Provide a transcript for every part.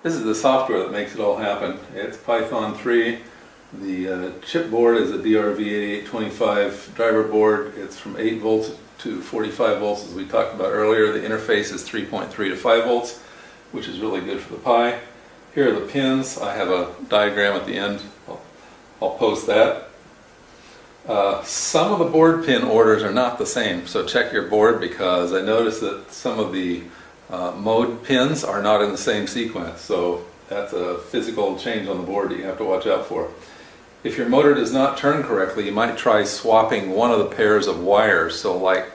This is the software that makes it all happen. It's Python 3. The chipboard is a DRV8825 driver board. It's from 8 volts to 45 volts as we talked about earlier. The interface is 3.3 to 5 volts, which is really good for the Pi. Here are the pins. I have a diagram at the end. I'll post that. Some of the board pin orders are not the same, so check your board, because I noticed that some of the mode pins are not in the same sequence, so that's a physical change on the board that you have to watch out for. If your motor does not turn correctly, you might try swapping one of the pairs of wires. So like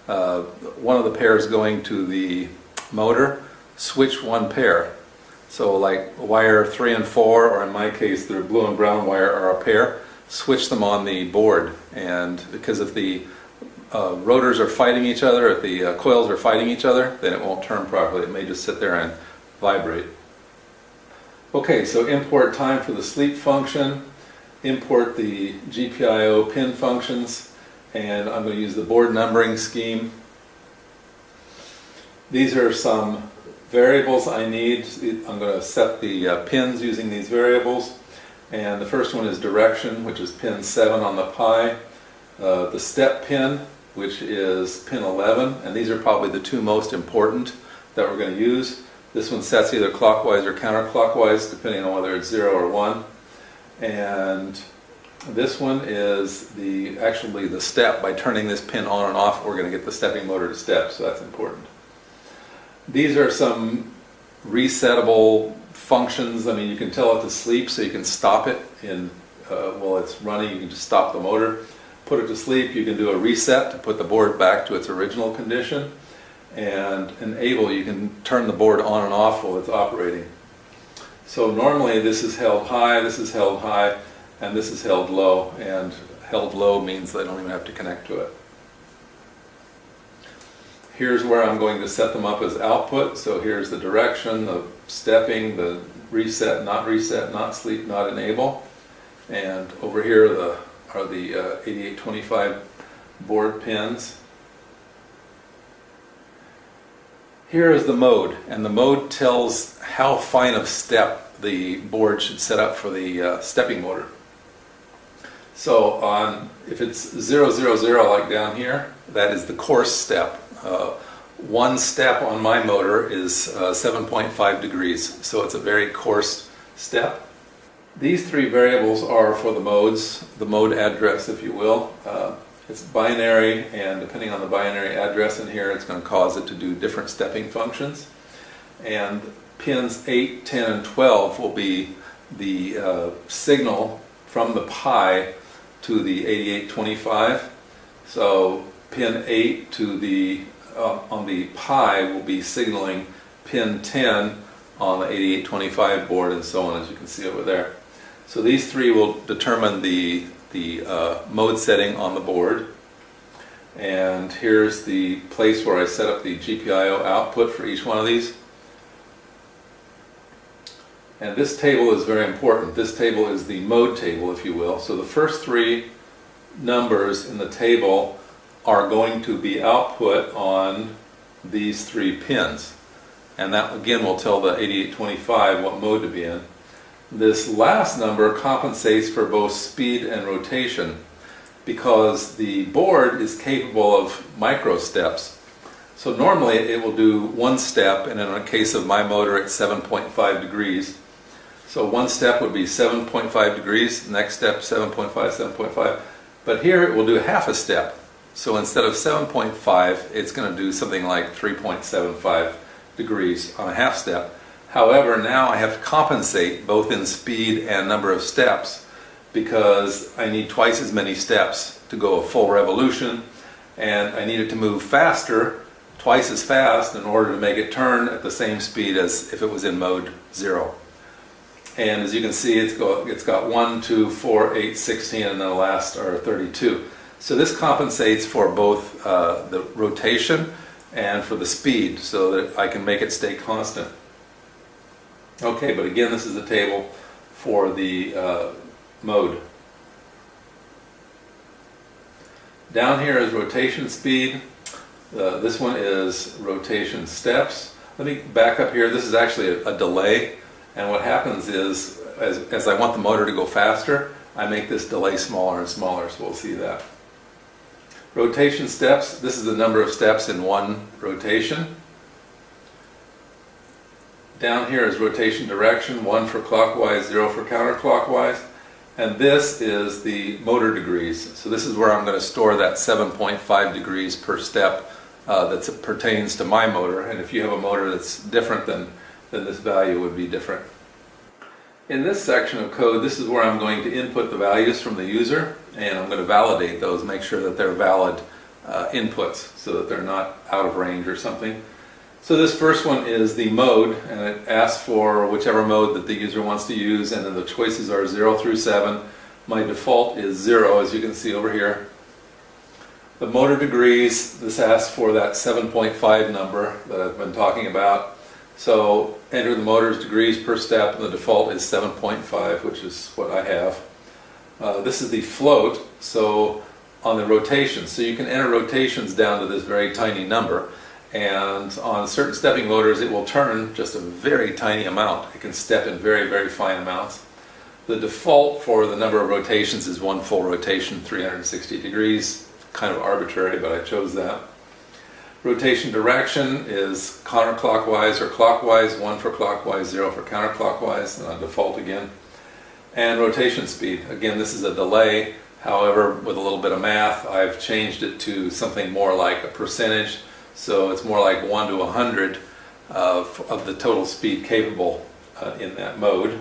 one of the pairs going to the motor, switch one pair. So like wire 3 and 4, or in my case the blue and brown wire are a pair, switch them on the board. And because if the rotors are fighting each other, if the coils are fighting each other, then it won't turn properly. It may just sit there and vibrate. Okay, so import time for the sleep function, import the GPIO pin functions, and I'm going to use the board numbering scheme. These are some variables I need. I'm going to set the pins using these variables. And the first one is direction, which is pin 7 on the Pi. The step pin, which is pin 11, and these are probably the two most important that we're going to use. This one sets either clockwise or counterclockwise, depending on whether it's 0 or 1. And this one is actually the step. By turning this pin on and off, we're going to get the stepping motor to step, so that's important. These are some resettable functions. I mean, you can tell it to sleep, so you can stop it while it's running. You can just stop the motor, put it to sleep. You can do a reset to put the board back to its original condition, and enable, you can turn the board on and off while it's operating. So normally this is held high, this is held high, and this is held low, and held low means I don't even have to connect to it. Here's where I'm going to set them up as output. So here's the direction, the stepping, the reset, not sleep, not enable. And over here are the 8825 board pins. Here is the mode, and the mode tells how fine of step the board should set up for the stepping motor. So if it's 0, 0, 0 like down here, that is the coarse step. One step on my motor is 7.5 degrees, so it's a very coarse step. These three variables are for the modes, the mode address, if you will. It's binary, and depending on the binary address in here, it's going to cause it to do different stepping functions. And pins 8, 10, and 12 will be the signal from the Pi to the 8825. So pin 8 to the on the Pi will be signaling pin 10 on the 8825 board, and so on, as you can see over there. So these three will determine the mode setting on the board. And here's the place where I set up the GPIO output for each one of these. And this table is very important. This table is the mode table, if you will. So the first three numbers in the table are going to be output on these three pins. And that again will tell the 8825 what mode to be in. This last number compensates for both speed and rotation, because the board is capable of micro steps. So normally it will do one step, and in the case of my motor it's 7.5 degrees. So one step would be 7.5 degrees, next step 7.5, 7.5. But here it will do half a step. So instead of 7.5, it's going to do something like 3.75 degrees on a half step. However, now I have to compensate both in speed and number of steps, because I need twice as many steps to go a full revolution, and I need it to move faster, twice as fast, in order to make it turn at the same speed as if it was in mode 0. And as you can see, it's got 1, 2, 4, 8, 16, and then the last are 32. So this compensates for both the rotation and for the speed, so that I can make it stay constant. Okay, but again, this is the table for the mode. Down here is rotation speed. This one is rotation steps. Let me back up here. This is actually a delay. And what happens is, as I want the motor to go faster, I make this delay smaller and smaller, so we'll see that. Rotation steps, this is the number of steps in one rotation. Down here is rotation direction, 1 for clockwise, 0 for counterclockwise. And this is the motor degrees. So this is where I'm going to store that 7.5 degrees per step that pertains to my motor. And if you have a motor that's different, then this value would be different. In this section of code, this is where I'm going to input the values from the user, and I'm going to validate those, make sure that they're valid inputs so that they're not out of range or something. So this first one is the mode, and it asks for whichever mode that the user wants to use, and then the choices are 0 through 7. My default is 0, as you can see over here. The motor degrees, this asks for that 7.5 number that I've been talking about. So enter the motor's degrees per step, and the default is 7.5, which is what I have. This is the float, so on the rotations. So you can enter rotations down to this very tiny number. And on certain stepping motors, it will turn just a very tiny amount. It can step in very, very fine amounts. The default for the number of rotations is 1 full rotation, 360 degrees. Kind of arbitrary, but I chose that. Rotation direction is counterclockwise or clockwise, 1 for clockwise, 0 for counterclockwise, and on default again. And rotation speed, again, this is a delay. However, with a little bit of math, I've changed it to something more like a percentage. So it's more like 1 to 100 of the total speed capable in that mode.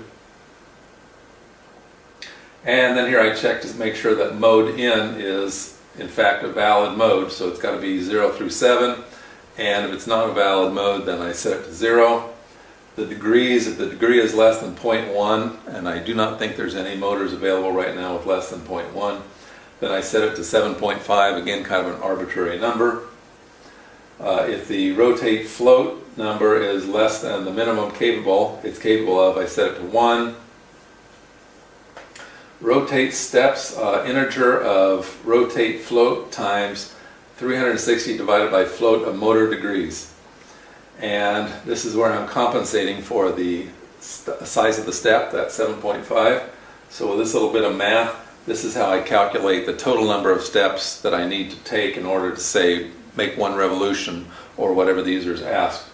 And then here I check to make sure that mode in is in fact a valid mode. So it's got to be 0 through 7. And if it's not a valid mode, then I set it to 0. The degrees, if the degree is less than 0.1, and I do not think there's any motors available right now with less than 0.1, then I set it to 7.5, again kind of an arbitrary number. If the rotate float number is less than the minimum it's capable of, I set it to 1. Rotate steps, integer of rotate float times 360 divided by float of motor degrees. And this is where I'm compensating for the size of the step, that 7.5. So with this little bit of math, this is how I calculate the total number of steps that I need to take in order to, say, make 1 revolution or whatever the user's asked.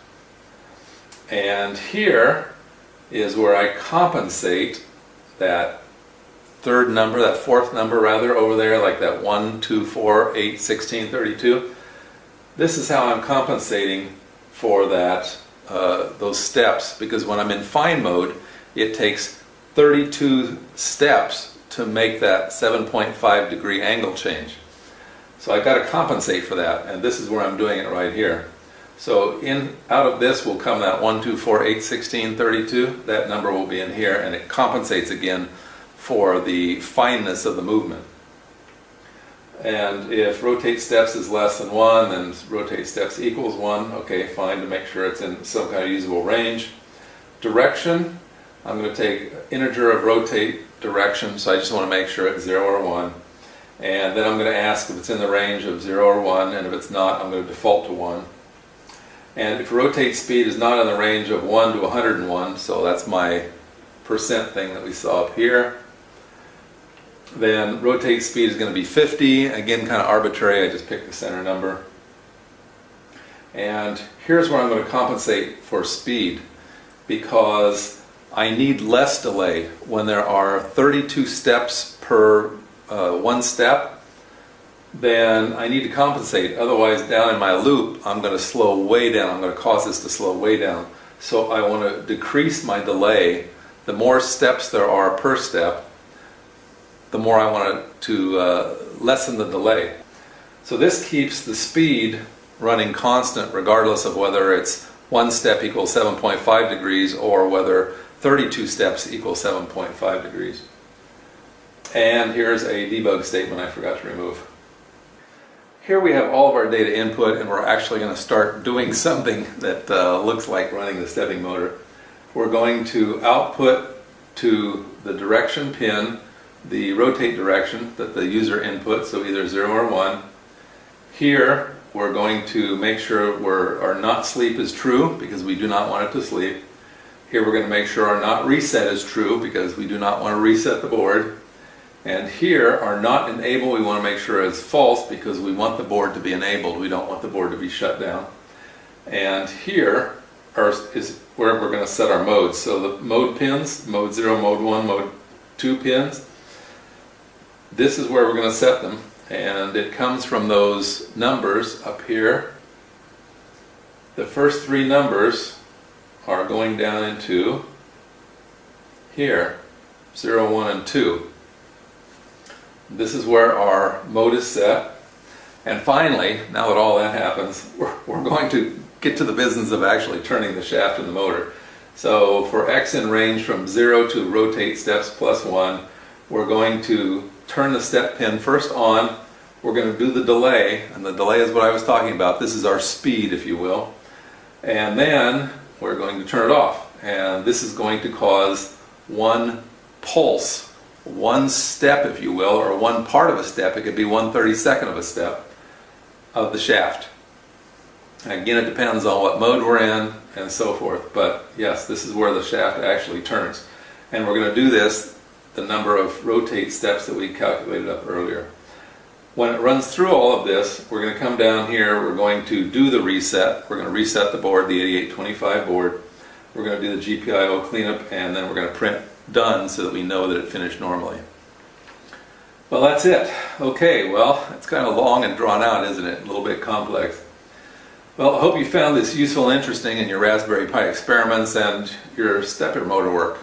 And here is where I compensate that third number, that fourth number rather, over there, like that 1, 2, 4, 8, 16, 32. This is how I'm compensating for that, those steps, because when I'm in fine mode, it takes 32 steps to make that 7.5 degree angle change. So I've got to compensate for that, and this is where I'm doing it right here. So out of this will come that 1, 2, 4, 8, 16, 32. That number will be in here, and it compensates again for the fineness of the movement. And if rotate steps is less than 1, then rotate steps equals 1. Okay, fine, to make sure it's in some kind of usable range. Direction, I'm going to take integer of rotate direction, so I just want to make sure it's 0 or 1. And then I'm going to ask if it's in the range of 0 or 1, and if it's not, I'm going to default to 1. And if rotate speed is not in the range of 1 to 101, so that's my percent thing that we saw up here, then rotate speed is going to be 50. Again, kind of arbitrary, I just picked the center number. And here's where I'm going to compensate for speed, because I need less delay. When there are 32 steps per 1 step, then I need to compensate. Otherwise, down in my loop, I'm going to slow way down. I'm going to cause this to slow way down. So I want to decrease my delay. The more steps there are per step, the more I want to lessen the delay. So this keeps the speed running constant regardless of whether it's 1 step equals 7.5 degrees or whether 32 steps equals 7.5 degrees. And here's a debug statement I forgot to remove. Here we have all of our data input, and we're actually going to start doing something that looks like running the stepping motor. We're going to output to the direction pin the rotate direction that the user input, so either 0 or 1. Here we're going to make sure our not sleep is true, because we do not want it to sleep. Here we're going to make sure our not reset is true because we do not want to reset the board. And here our not enable we want to make sure is false because we want the board to be enabled. We don't want the board to be shut down. And here is where we're going to set our modes. So the mode pins, mode 0, mode 1, mode 2 pins, this is where we're going to set them. And it comes from those numbers up here. The first three numbers are going down into here, 0, 1, and 2. This is where our mode is set. And finally, now that all that happens, we're going to get to the business of actually turning the shaft in the motor. So for X in range from 0 to rotate steps plus 1, we're going to turn the step pin first on. We're going to do the delay, and the delay is what I was talking about. This is our speed, if you will. And then we're going to turn it off. And this is going to cause one pulse, one step, if you will, or one part of a step. It could be 1/32 of a step of the shaft. Again, it depends on what mode we're in and so forth. But yes, this is where the shaft actually turns. And we're going to do this, the number of rotate steps that we calculated up earlier. When it runs through all of this, we're going to come down here, we're going to do the reset. We're going to reset the board, the 8825 board. We're going to do the GPIO cleanup, and then we're going to print done so that we know that it finished normally. Well, that's it. Okay, well, it's kind of long and drawn out, isn't it? A little bit complex. Well, I hope you found this useful and interesting in your Raspberry Pi experiments and your stepper motor work.